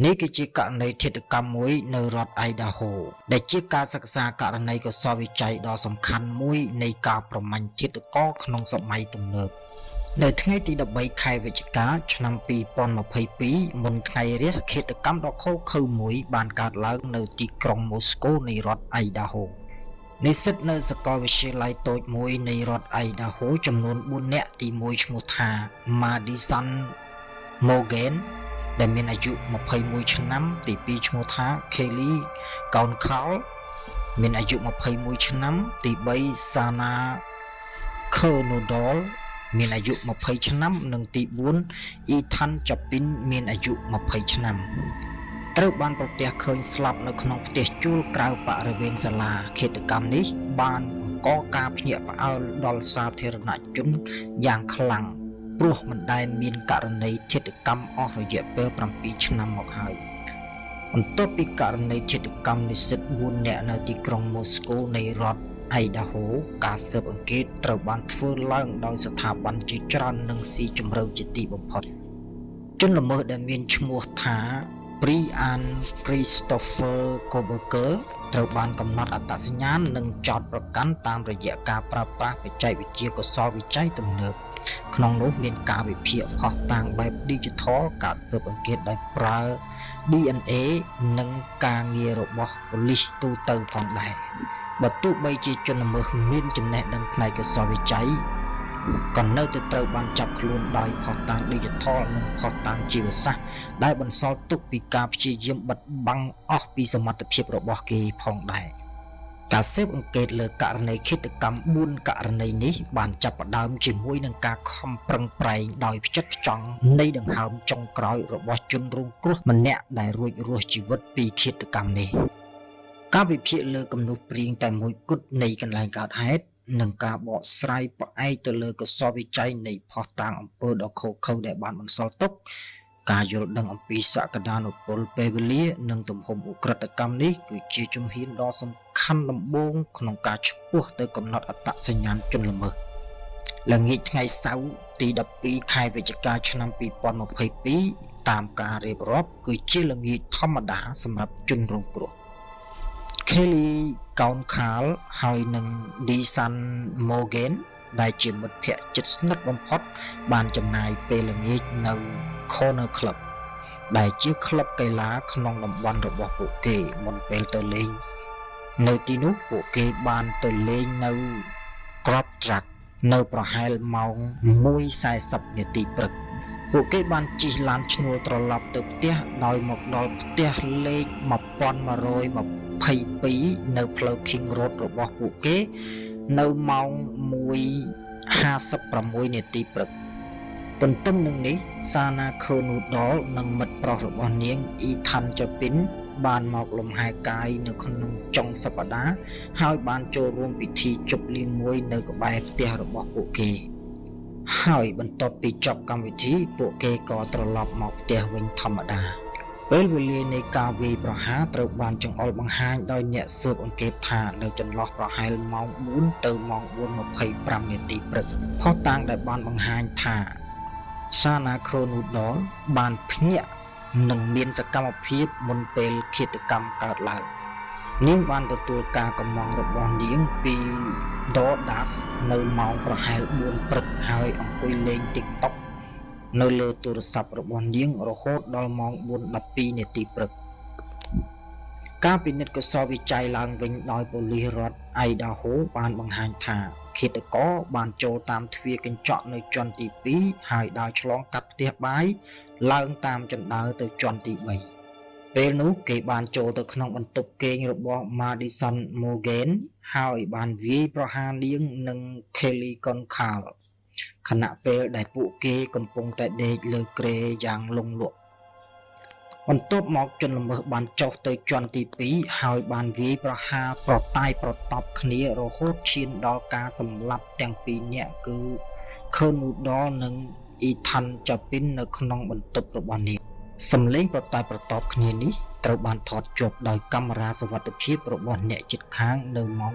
នេះគឺជាករណីឃាតកម្មមួយនៅរដ្ឋ Idaho ដែលជាការសិក្សាករណីកសោវិច័យដ៏សំខាន់មួយនៃការប្រមាញ់ឃាតករក្នុងសម័យទំនើបនៅថ្ងៃទី13ខែវិច្ឆិកាឆ្នាំ2022មុនថ្ងៃរះឃាតកម្មដ៏ឃោរឃៅមួយបានកើតឡើងនៅទីក្រុង Moscow នៃរដ្ឋ Idaho និស្សិតនៅសាកលវិទ្យាល័យតូចមួយនៃរដ្ឋ Idaho ចំនួន4នាក់ទី1ឈ្មោះថា Madison Morgan ដែលមានអាយុ21ឆ្នាំទី2ឈ្មោះថា Kelly Council មានអាយុ21ឆ្នាំទី3 Sana Kernodle មានអាយុ20ឆ្នាំនិងទី4 Ethan Chapin មានអាយុ20ឆ្នាំត្រូវបានប្រទះឃើញស្លាប់នៅក្នុងផ្ទះជួលក្រៅបរិវេណសាលាឃាតកម្មនេះបានបង្កការភ្ញាក់ផ្អើលដល់សាធារណជនយ៉ាងខ្លាំងព្រោះមិនដែលមានករណីឃាតកម្មអស់រយៈពេល7ឆ្នាំមកហើយបន្ទាប់ពីករណីឃាតកម្មនិស្សិត4នាក់នៅទីក្រុង Moscow នៃរដ្ឋ Idaho ការស៊ើបអង្កេតត្រូវបានធ្វើឡើងដោយស្ថាប័នជាច្រើននិងស៊ីជម្រៅជាទីបំផុតជនល្មើសដែលមានឈ្មោះថា Brian Christopher Koberger ត្រូវបានកំណត់អត្តសញ្ញាណនិងចោទប្រកាន់តាមរយៈការប្រើប្រាស់បច្ចេកវិទ្យាកុសលវិច័យទំនើបក្នុងនោះមានការវិភាគភស្តុតាងបែប Digital ការស៊ើបអង្កេតដោយប្រើ DNA និងការងាររបស់ប៉ូលីសទូទៅផងដែរបើទោះបីជាជនល្មើសមានចំណេះដឹងផ្នែកកុសលវិច័យក៏នៅតែត្រូវបានចាប់ខ្លួនដោយភស្តុតាង Digital និងភស្តុតាងជីវសាស្ត្រដែលបន្សល់ទុកពីការព្យាយាមបិទបាំងអស់ពីសមត្ថភាពរបស់គេផងដែរការស៊ើបអង្កេតលើករណីឃាតកម្ម4ករណីនេះបានចាប់ផ្ដើមជាមួយនឹងការខំប្រឹងប្រែងដោយផ្ចិតផ្ចង់នៃដង្ហើមចុងក្រោយរបស់ជនរងគ្រោះម្នាក់ដែលរួចរស់ជីវិតពីឃាតកម្មនេះការវិភាគលើគំនុះព្រាងតែមួយគត់នៃកន្លែងកើតហេតុនិងការបកស្រាយផ្អែកទៅលើកុសលវិច័យនៃភស្តុតាងអំពើដ៏ឃោរឃៅដែលបានបន្សល់ទុកការយល់ដឹងអំពីសក្តានុពលពេលវេលានិងទំហំឧក្រិដ្ឋកម្មនេះគឺជាជំហានដ៏សំខាន់ដំបូងក្នុងការឆ្ពោះទៅកំណត់អត្តសញ្ញាណជនល្មើសល្ងាចថ្ងៃសៅរ៍ទី12ខែវិច្ឆិកាឆ្នាំ2022តាមការរៀបរាប់គឺជាល្ងាចធម្មតាសម្រាប់ជនរងគ្រោះ Kelly Council ហើយនិង Desan Morgan ដែលជាមិត្តភក្តិជិតស្និទ្ធបំផុតបានចំណាយពេលល្ងាចនៅ Corner Club ដែលជាក្លឹបកីឡាក្នុងតំបន់របស់ពួកគេមុនពេលទៅលេងនៅទីនោះពួកគេបានទៅលេងនៅ Crop Track នៅប្រហែលម៉ោង 1:40 នាទីព្រឹកពួកគេបានជិះឡានឈ្នួលត្រឡប់ទៅផ្ទះដោយមកដល់ផ្ទះលេខ1122នៅផ្លូវ King Road របស់ពួកគេនៅម៉ោង 1:56 នាទីព្រឹកទន្ទឹមនឹងនេះ Sana Kernodle និងមិត្តប្រុសរបស់នាង Ethan Chapin បានមកលំហែកាយនៅក្នុងចុងសប្តាហ៍ហើយបានចូលរួមពិធីជប់លៀងមួយនៅក្បែរផ្ទះរបស់ពួកគេហើយបន្ទាប់ពីចប់កម្មវិធីពួកគេក៏ត្រឡប់មកផ្ទះវិញធម្មតាពេលវេលានៃការវាយប្រហារត្រូវបានចង្អុលបង្ហាញដោយអ្នកស៊ើបអង្កេតថានៅចន្លោះប្រហែលម៉ោង 4 ទៅម៉ោង 4:25 នាទីព្រឹកភស្តុតាងដែលបានបង្ហាញថា Sana Kernodle បានភ្ញាក់និងមានសកម្មភាពមុនពេលឃាតកម្មកើតឡើងនាងបានទទួលការកម្មង់របស់នាងពី DoorDash នៅម៉ោងប្រហែល 4 ព្រឹកហើយអង្គុយលេង TikTok នៅលើទូរស័ព្ទរបស់នាងរហូតដល់ម៉ោង 4:12 នាទីព្រឹកការពិនិត្យកុសលវិច័យឡើងវិញដោយប៉ូលីសរដ្ឋ Idaho បានបង្ហាញថាឃាតករបានចូលតាមទ្វារកញ្ចក់នៅជាន់ទី2ហើយដើរឆ្លងកាត់ផ្ទះបាយឡើងតាមជណ្ដើរទៅជាន់ទី3ពេលនោះគេបានចូលទៅក្នុងបន្ទប់គេងរបស់ Madison Morgan ហើយបានវាយប្រហារនាងនិង Kelly Council ខណៈពេលដែលពួកគេកំពុងតែដេកលើគ្រែយ៉ាងលង់លក់បន្ទាប់មកជនល្មើសបានចុះទៅជាន់ទី2ហើយបានវាយប្រហារប្រតាយប្រតប់គ្នារហូតឈានដល់ការសម្លាប់ទាំងពីរនាក់គឺ Kernodle និង Ethan Chapin នៅក្នុងបន្ទប់របស់នាងសំឡេងប្រតាយប្រតប់គ្នានេះត្រូវបានថតជាប់ដោយកាមេរ៉ាសុវត្ថិភាពរបស់អ្នកជិតខាងនៅម៉ោង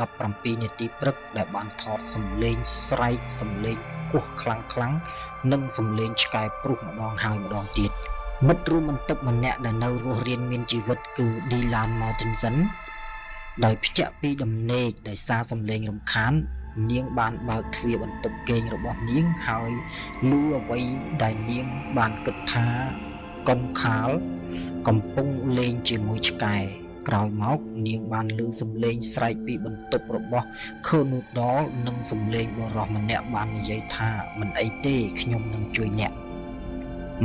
4:17 នាទីព្រឹកដែលបានថតសំឡេងស្រែកសំឡេងគោះខ្លាំងៗនិងសំឡេងឆ្កែព្រុសម្ដងហើយម្ដងទៀត មិត្តរួមបន្ទប់ម្នាក់ដែលនៅរស់រានមានជីវិតគឺ Dylan Mortensen ដោយភ្ញាក់ពីដំណេកដោយសារសំឡេងរំខាននាងបានបើកទ្វារបន្ទប់គេងរបស់នាងហើយឮអ្វីដែលនាងបានគិតថាកុនខាលកំពុងលេងជាមួយឆ្កែក្រោយមកនាងបានឮសំឡេងស្រែកពីបន្ទប់របស់ Colonel និងសំឡេងបុរសម្នាក់បាននិយាយថាមិនអីទេខ្ញុំនឹងជួយអ្នក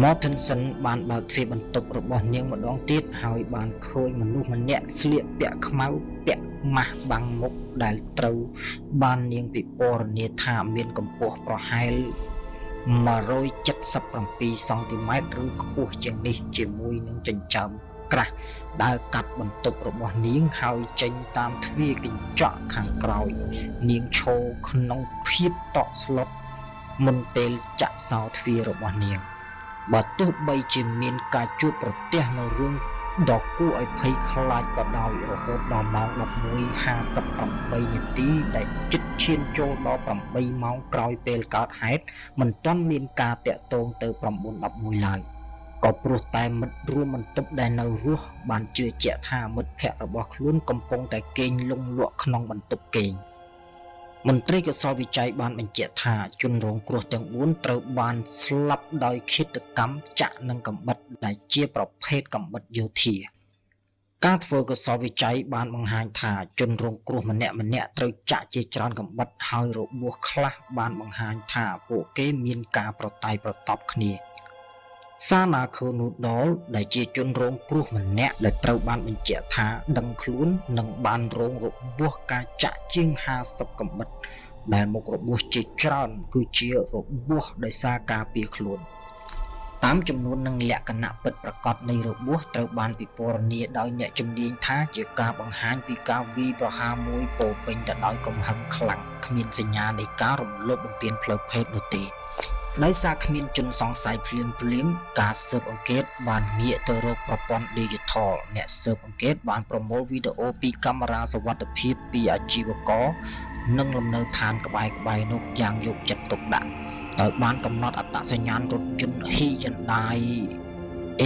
Mortensen បានបើកទ្វារបន្ទប់របស់នាងម្ដងទៀតហើយបានឃើញមនុស្សម្នាក់ស្លៀកពាក់ខ្មៅពាក់ម៉ាស់បាំងមុខដែលត្រូវបាននាងពិពណ៌នាថាមានកម្ពស់ប្រហែល177 សង់ទីម៉ែត្រឬខ្ពស់ជាងនេះជាមួយនឹងចិញ្ចើមក្រាស់ដើរកាត់បន្ទប់របស់នាងហើយចេញតាមទ្វារកញ្ចក់ខាងក្រោយនាងឈរក្នុងភាពតក់ស្លុតមុនពេលចាក់សោទ្វាររបស់នាងបើទោះបីជាមានការជួបប្រទះនៅរឿងដ៏គួរឲ្យភ័យខ្លាចក៏ដោយរហូតដល់ម៉ោង 11:58 នាទីដែលជិតឈានចូលដល់ 8 ម៉ោងក្រោយពេលកើតហេតុមិនទាន់មានការតាក់ទងទៅ 9:11 ឡើយក៏ព្រោះតែមិត្តរួមបន្ទប់ដែលនៅរស់បានជឿជាក់ថាមិត្តភក្តិរបស់ខ្លួនកំពុងតែគេងលង់លក់ក្នុងបន្ទប់គេងមន្ត្រីកសោវិច័យបានបញ្ជាក់ថាជនរងគ្រោះទាំង4ត្រូវបានស្លាប់ដោយឃាតកម្មចាក់នឹងកាំបិតដែលជាប្រភេទកាំបិតយោធាការធ្វើកសោវិច័យបានបង្ហាញថាជនរងគ្រោះម្នាក់ត្រូវចាក់ជាច្រើនកាំបិតហើយរបួសខ្លះបានបង្ហាញថាពួកគេមានការប្រតែយប្រតប់គ្នាសាណាខូនូដលដែលជាជនរងគ្រោះម្នាក់ដែលត្រូវបានបញ្ជាក់ថាដឹងខ្លួននិងបានរងរបួសការចាក់ជាង50កាំបិតដែលមុខរបួសជាច្រើនគឺជារបួសដោយសារការពារខ្លួនតាមចំនួននិងលក្ខណៈពិតប្រាកដនៃរបួសត្រូវបានពិពណ៌នាដោយអ្នកជំនាញថាជាការបង្ហាញពីការវាយប្រហារមួយពោពេញទៅដោយកំហឹងខ្លាំងគ្មានសញ្ញានៃការរំលោភបំពានផ្លូវភេទនោះទេដោយសារគ្មានជនសង្ស័យភ្លាមការស៊ើបអង្កេតបានងាកទៅរកប្រព័ន្ធ Digital អ្នកស៊ើបអង្កេតបានប្រមូលវីដេអូពីកាមេរ៉ាសុវត្ថិភាពពីអាជីវករនិងលំនៅឋានក្បែរនោះយ៉ាងយកចិត្តទុកដាក់ដោយបានកំណត់អត្តសញ្ញាណរថយន្ត Hyundai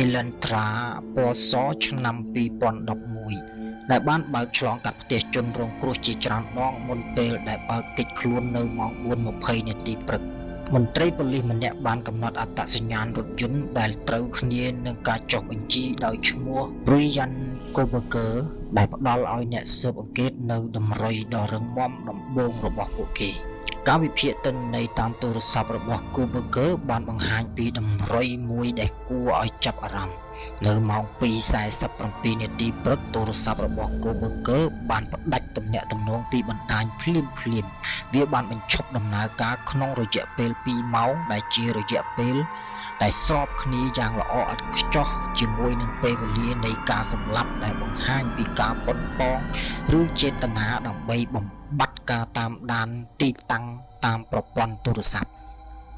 Elantra ពណ៌សឆ្នាំ 2011 ដែលបានបើកឆ្លងកាត់ផ្ទះជនរងគ្រោះជាច្រើនដងមុនពេលដែលបើកគេចខ្លួននៅម៉ោង 4:20 នាទីព្រឹកមន្ត្រីប៉ូលីសម្នាក់បានកំណត់អត្តសញ្ញាណរថយន្តដែលត្រូវគ្នានឹងការចុះបញ្ជីដោយឈ្មោះ Brian Koberger ដែលផ្ដល់ឲ្យអ្នកស៊ើបអង្កេតនៅតម្រុយដ៏រឹងមាំដំបូងរបស់ពួកគេការវិភាគទិន្នន័យតាមទូរស័ព្ទរបស់ Koberger បានបង្ហាញពីតម្រុយមួយដែលគួរឲ្យចាប់អារម្មណ៍នៅម៉ោង 2:47 នាទីព្រឹកទូរស័ព្ទរបស់ Koberger បានផ្ដាច់ទំនាក់ទំនងពីបណ្ដាញភ្លាមវាបានបញ្ឈប់ដំណើរការក្នុងរយៈពេល 2 ម៉ោងដែលជារយៈពេលដែលស្របគ្នាយ៉ាងល្អឥតខ្ចោះជាមួយនឹងពេលវេលានៃការសម្លាប់ដែលបង្ហាញពីការប៉ុនប៉ងឬចេតនាដើម្បីបំបត្តិការតាមដានទីតាំងតាមប្រព័ន្ធទូរស័ព្ទ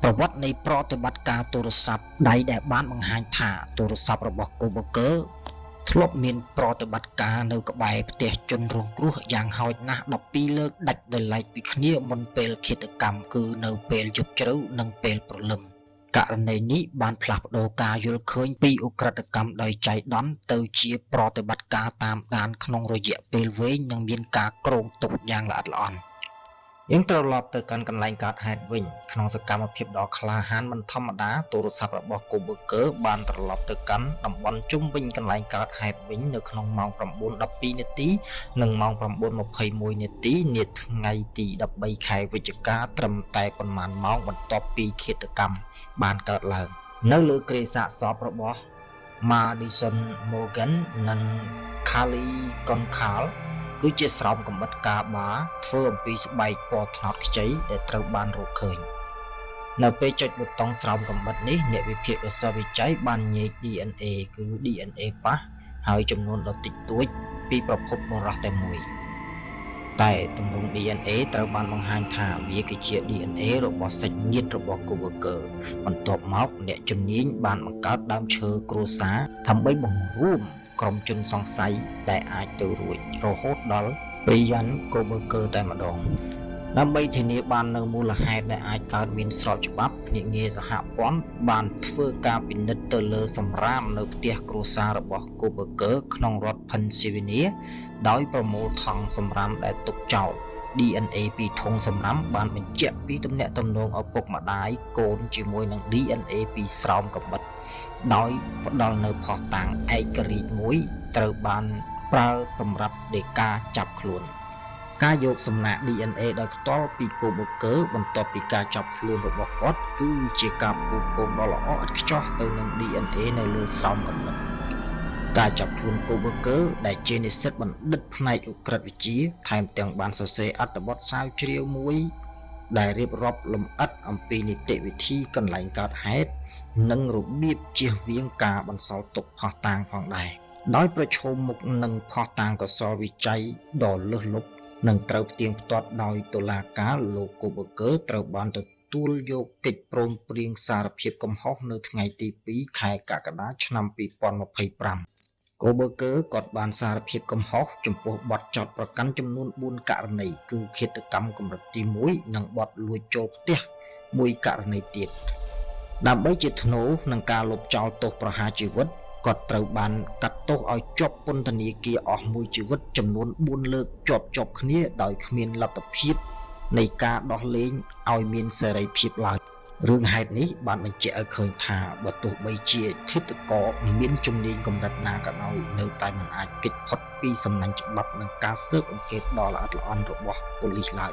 ប្រវត្តិនៃប្រតិបត្តិការទូរស័ព្ទដៃដែលបានបង្ហាញថាទូរស័ព្ទរបស់ Koberger ធ្លាប់មានប្រតិបត្តិការនៅក្បែរផ្ទះជនរងគ្រោះយ៉ាងហោចណាស់12លើកដាច់ដោយឡែកពីគ្នាមុនពេលឃាតកម្មគឺនៅពេលយប់ជ្រៅនិងពេលព្រលឹមករណីនេះបានផ្លាស់ប្ដូរការយល់ឃើញពីឧក្រិដ្ឋកម្មដោយចៃដន្យទៅជាប្រតិបត្តិការតាមដានក្នុងរយៈពេលវែងនិងមានការគ្រោងទុកយ៉ាងល្អិតល្អន់យើងត្រឡប់ទៅកាន់កន្លែងកើតហេតុវិញក្នុងសកម្មភាពដ៏ក្លាហានមិនធម្មតាទូរស័ព្ទរបស់ Koberger បានត្រឡប់ទៅកាន់តំបន់ជុំវិញកន្លែងកើតហេតុវិញនៅក្នុងម៉ោង 9:12 នាទីនិងម៉ោង 9:21 នាទីនាថ្ងៃទី 13 ខែវិច្ឆិកាត្រឹមតែប៉ុន្មានម៉ោងបន្ទាប់ពីឃាតកម្មបានកើតឡើងនៅលើគ្រែសាកសពរបស់ Madison Morgan និង Kali Konkalគឺជាស្រោមកាំបិតកាបាធ្វើអំពីស្បែកពណ៌ត្នោតខ្ចីដែលត្រូវបានរកឃើញនៅពេលចុចប៊ូតុងស្រោមកាំបិតនេះអ្នកវិភាគកសោវិច័យបានញែក DNA គឺ DNA ប៉ះហើយចំនួនដ៏តិចតួចពីប្រភពបរិសុទ្ធតែមួយតែទម្រង់ DNA ត្រូវបានបង្ហាញថាវាគឺជា DNA របស់សាច់ញាតិរបស់ Koberger បន្ទាប់មកអ្នកជំនាញបានបង្កើតដើមឈើគ្រួសារដើម្បីបង្រួមក្រុមជនសង្ស័យដែលអាចទៅរួចរហូតដល់ Brian Koberger តែម្ដង ដើម្បីធានាបាននៅមូលហេតុដែលអាចកើតមានស្របច្បាប់ភ្នាក់ងារសហព័ន្ធបានធ្វើការពិនិត្យទៅលើសម្រាមនៅផ្ទះគ្រួសាររបស់ Koberger ក្នុងរដ្ឋ Pennsylvania ដោយប្រមូលថង់សម្រាមដែលទុកចោល DNA ពីធុងសម្រាមបានបញ្ជាក់ពីទំនាក់ទំនងឪពុកម្ដាយកូនជាមួយនឹង DNA ពីស្រោមកាំបិតដោយផ្ដល់នៅភស្តុតាងឯករាជ្យមួយត្រូវបានប្រើសម្រាប់នៃការចាប់ខ្លួនការយកសំណាក់ DNA ដោយផ្ទាល់ពី Koberger បន្ទាប់ពីការចាប់ខ្លួនរបស់គាត់គឺជាការពូកងដ៏ល្អឥតខ្ចោះទៅនឹង DNA នៅលើស្រោមកាំបិតការចាប់ខ្លួន Koberger ដែលជានិស្សិតបណ្ឌិតផ្នែកឧក្រិដ្ឋវិទ្យាថែមទាំងបានសរសេរអត្ថបទស្រាវជ្រាវមួយដែលរៀបរាប់លម្អិតអំពីនីតិវិធីកន្លែងកើតហេតុនិងរបៀបជៀសវាងការបន្សល់ទុកភស្តុតាងផងដែរដោយប្រឈមមុខនឹងភស្តុតាងកសលវិច័យដ៏លើសលប់នឹងត្រូវផ្ទៀងផ្ទាត់ដោយតុលាការលោក Koberger ត្រូវបានទទួលយកកិច្ចព្រមព្រៀងសារភាពកំហុសនៅថ្ងៃទី2ខែកក្កដាឆ្នាំ2025 Koberger ក៏បានសារភាពកំហុសចំពោះបទចោទប្រកាន់ចំនួន4ករណីគឺឃាតកម្មកម្រិតទី1និងបទលួចចូលផ្ទះមួយករណីទៀតដើម្បីជាធ្នូនឹងការលុបចោលទោសប្រហារជីវិតគាត់ត្រូវបានកាត់ទោសឲ្យជាប់ពន្ធនាគារអស់មួយជីវិតចំនួន4លើកជាប់គ្នាដោយគ្មានលទ្ធភាពនៃការដោះលែងឲ្យមានសេរីភាពឡើយរឿងហេតុនេះបានបញ្ជាក់ឲ្យឃើញថាបើទោះបីជាឃាតករមានជំនាញកម្រិតណាក៏ដោយនៅតែមិនអាចគេចផុតពីសំណាញ់ច្បាប់និងការស៊ើបអង្កេតដ៏ល្អិតល្អន់របស់ប៉ូលីសឡើយ